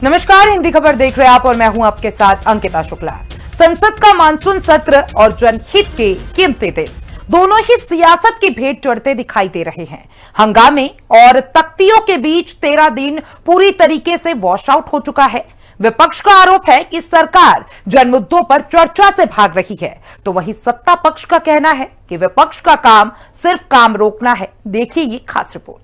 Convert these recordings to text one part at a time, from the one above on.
नमस्कार, हिंदी खबर देख रहे हैं आप और मैं हूं आपके साथ अंकिता शुक्ला। संसद का मानसून सत्र और जनहित के कीमती दिन दोनों ही सियासत की भेंट चढ़ते दिखाई दे रहे हैं। हंगामे और तख्तियों के बीच 13 दिन पूरी तरीके से वॉश आउट हो चुका है। विपक्ष का आरोप है कि सरकार जन मुद्दों पर चर्चा से भाग रही है, तो वहीं सत्ता पक्ष का कहना है कि विपक्ष का काम सिर्फ काम रोकना है। देखिए ये खास रिपोर्ट।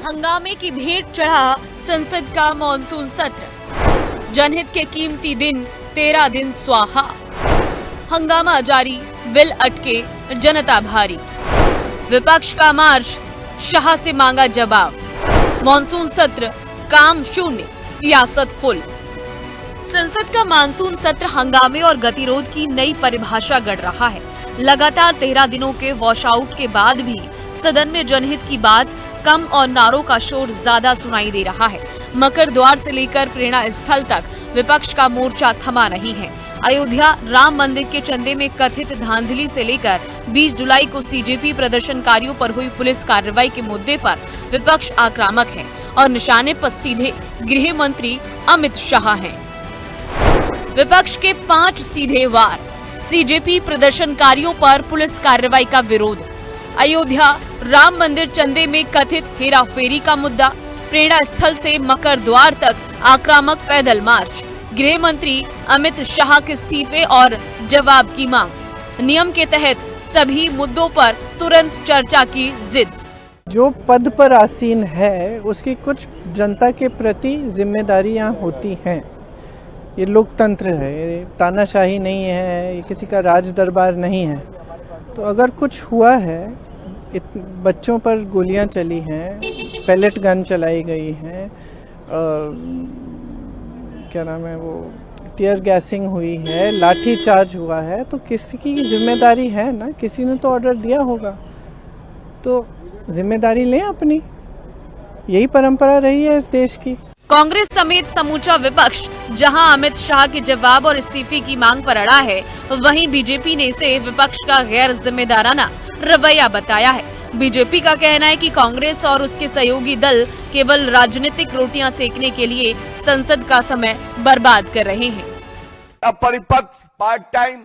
हंगामे की भेंट चढ़ा संसद का मॉनसून सत्र, जनहित के कीमती दिन 13 दिन स्वाहा। हंगामा जारी, बिल अटके, जनता भारी। विपक्ष का मार्च, शाह से मांगा जवाब। मॉनसून सत्र काम शून्य, सियासत फुल। संसद का मानसून सत्र हंगामे और गतिरोध की नई परिभाषा गढ़ रहा है। लगातार 13 दिनों के वॉश आउट के बाद भी सदन में जनहित की बात कम और नारों का शोर ज्यादा सुनाई दे रहा है। मकर द्वार से लेकर प्रेरणा स्थल तक विपक्ष का मोर्चा थमा नहीं है। अयोध्या राम मंदिर के चंदे में कथित धांधली से लेकर 20 जुलाई को सीजेपी प्रदर्शनकारियों पर हुई पुलिस कार्रवाई के मुद्दे पर विपक्ष आक्रामक है और निशाने पर सीधे गृह मंत्री अमित शाह हैं। विपक्ष के 5 सीधे वार। सीजेपी प्रदर्शनकारियों पर पुलिस कार्रवाई का विरोध। अयोध्या राम मंदिर चंदे में कथित हेराफेरी का मुद्दा। प्रेरणा स्थल से मकर द्वार तक आक्रामक पैदल मार्च। गृह मंत्री अमित शाह के इस्तीफे और जवाब की मांग। नियम के तहत सभी मुद्दों पर तुरंत चर्चा की जिद। जो पद पर आसीन है उसकी कुछ जनता के प्रति जिम्मेदारियां होती हैं। ये लोकतंत्र है, ये तानाशाही नहीं है, ये किसी का राज दरबार नहीं है। तो अगर कुछ हुआ है, बच्चों पर गोलियां चली हैं, पैलेट गन चलाई गई हैं, क्या नाम है वो, टीयर गैसिंग हुई है, लाठी चार्ज हुआ है, तो किसी की जिम्मेदारी है ना, किसी ने तो ऑर्डर दिया होगा, तो जिम्मेदारी लें अपनी। यही परंपरा रही है इस देश की। कांग्रेस समेत समूचा विपक्ष जहां अमित शाह के जवाब और इस्तीफे की मांग पर अड़ा है, वहीं बीजेपी ने इसे विपक्ष का गैर जिम्मेदाराना रवैया बताया है। बीजेपी का कहना है कि कांग्रेस और उसके सहयोगी दल केवल राजनीतिक रोटियां सेकने के लिए संसद का समय बर्बाद कर रहे हैं। अपरिपक्व, पार्ट टाइम,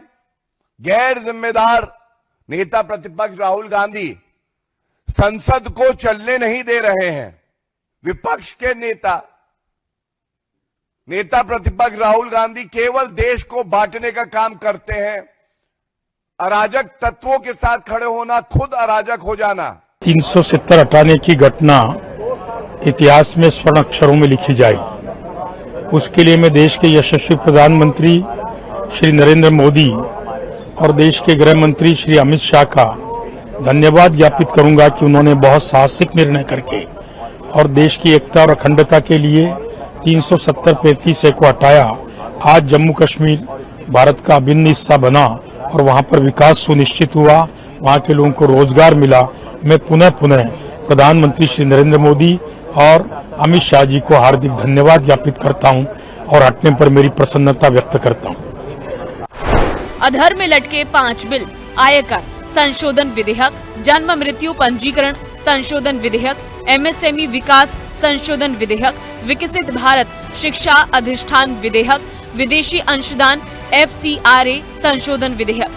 गैर जिम्मेदार नेता प्रतिपक्ष राहुल गांधी संसद को चलने नहीं दे रहे हैं। विपक्ष के नेता प्रतिपक्ष राहुल गांधी केवल देश को बांटने का काम करते हैं। अराजक तत्वों के साथ खड़े होना, खुद अराजक हो जाना। 370 हटाने की घटना इतिहास में स्वर्ण अक्षरों में लिखी जाएगी। उसके लिए मैं देश के यशस्वी प्रधानमंत्री श्री नरेंद्र मोदी और देश के गृह मंत्री श्री अमित शाह का धन्यवाद ज्ञापित करूंगा कि उन्होंने बहुत साहसिक निर्णय करके और देश की एकता और अखंडता के लिए 370-35 को हटाया। आज जम्मू कश्मीर भारत का अभिन्न हिस्सा बना और वहां पर विकास सुनिश्चित हुआ, वहां के लोगों को रोजगार मिला। मैं पुनः प्रधानमंत्री श्री नरेंद्र मोदी और अमित शाह जी को हार्दिक धन्यवाद ज्ञापित करता हूं और हटने पर मेरी प्रसन्नता व्यक्त करता हूं। अधर में लटके 5 बिल। आयकर संशोधन विधेयक, जन्म मृत्यु पंजीकरण संशोधन विधेयक, एमएसएमई विकास संशोधन विधेयक, विकसित भारत शिक्षा अधिष्ठान विधेयक, विदेशी अंशदान FCRA संशोधन विधेयक।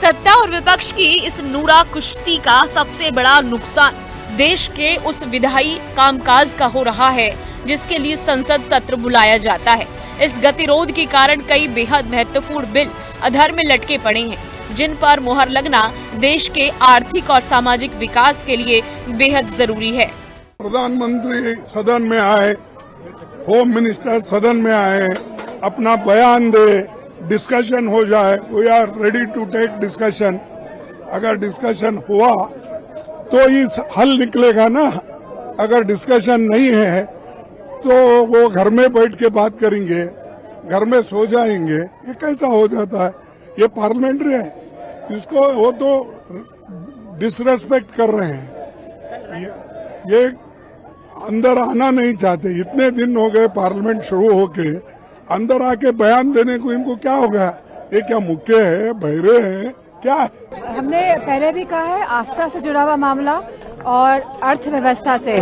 सत्ता और विपक्ष की इस नूरा कुश्ती का सबसे बड़ा नुकसान देश के उस विधायी कामकाज का हो रहा है जिसके लिए संसद सत्र बुलाया जाता है। इस गतिरोध के कारण कई बेहद महत्वपूर्ण बिल अधर में लटके पड़े हैं, जिन पर मुहर लगना देश के आर्थिक और सामाजिक विकास के लिए बेहद जरूरी है। प्रधानमंत्री सदन में आए, होम मिनिस्टर सदन में आए, अपना बयान दे, डिस्कशन हो जाए। We are ready to take discussion. अगर डिस्कशन हुआ तो ही हल निकलेगा ना। अगर डिस्कशन नहीं है तो वो घर में बैठ के बात करेंगे, घर में सो जाएंगे। ये कैसा हो जाता है? ये पार्लियामेंट्री है, इसको वो तो डिसरेस्पेक्ट कर रहे हैं। ये अंदर आना नहीं चाहते। इतने दिन हो गए पार्लियामेंट शुरू होके, अंदर आके बयान देने को इनको क्या हो गया? ये क्या मुक्के है, बहरे हैं, क्या है? हमने पहले भी कहा है, आस्था से जुड़ा हुआ मामला और अर्थव्यवस्था से,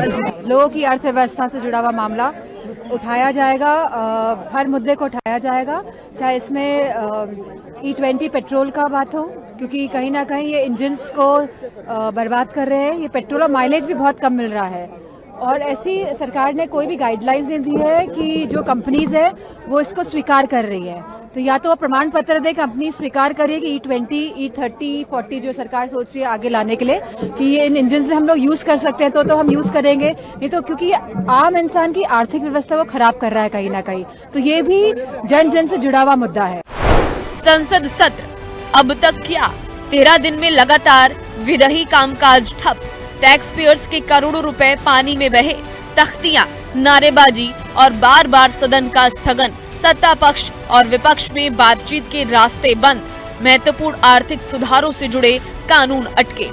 लोगों की अर्थव्यवस्था से जुड़ा हुआ मामला उठाया जाएगा, हर मुद्दे को उठाया जाएगा, चाहे इसमें E20 पेट्रोल का बात हो, क्योंकि कहीं ना कहीं ये इंजन्स को बर्बाद कर रहे हैं। ये पेट्रोल और माइलेज भी बहुत कम मिल रहा है, और ऐसी सरकार ने कोई भी गाइडलाइंस नहीं दी है कि जो कंपनीज है वो इसको स्वीकार कर रही है। तो या तो वो प्रमाण पत्र दे, कंपनी स्वीकार करिए कि E20, E30, 40 जो सरकार सोच रही है आगे लाने के लिए कि ये इन इंजन्स में हम लोग यूज कर सकते हैं, तो हम यूज करेंगे, नहीं तो क्योंकि आम इंसान की आर्थिक व्यवस्था को खराब कर रहा है कहीं ना कहीं। तो ये भी जन जन से जुड़ा हुआ मुद्दा है। संसद सत्र अब तक क्या? 13 दिन में लगातार विधायी कामकाज ठप, टैक्स पेयर्स के करोड़ों रुपए पानी में बहे, तख्तियां, नारेबाजी और बार बार सदन का स्थगन, सत्ता पक्ष और विपक्ष में बातचीत के रास्ते बंद, महत्वपूर्ण आर्थिक सुधारों से जुड़े कानून अटके,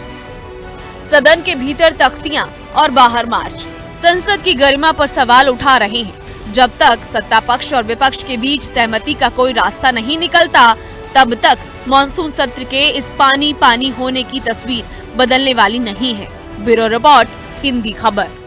सदन के भीतर तख्तियां और बाहर मार्च, संसद की गरिमा पर सवाल उठा रहे हैं। जब तक सत्ता पक्ष और विपक्ष के बीच सहमति का कोई रास्ता नहीं निकलता, तब तक मॉनसून सत्र के इस पानी पानी होने की तस्वीर बदलने वाली नहीं है। ब्यूरो रिपोर्ट, हिंदी खबर।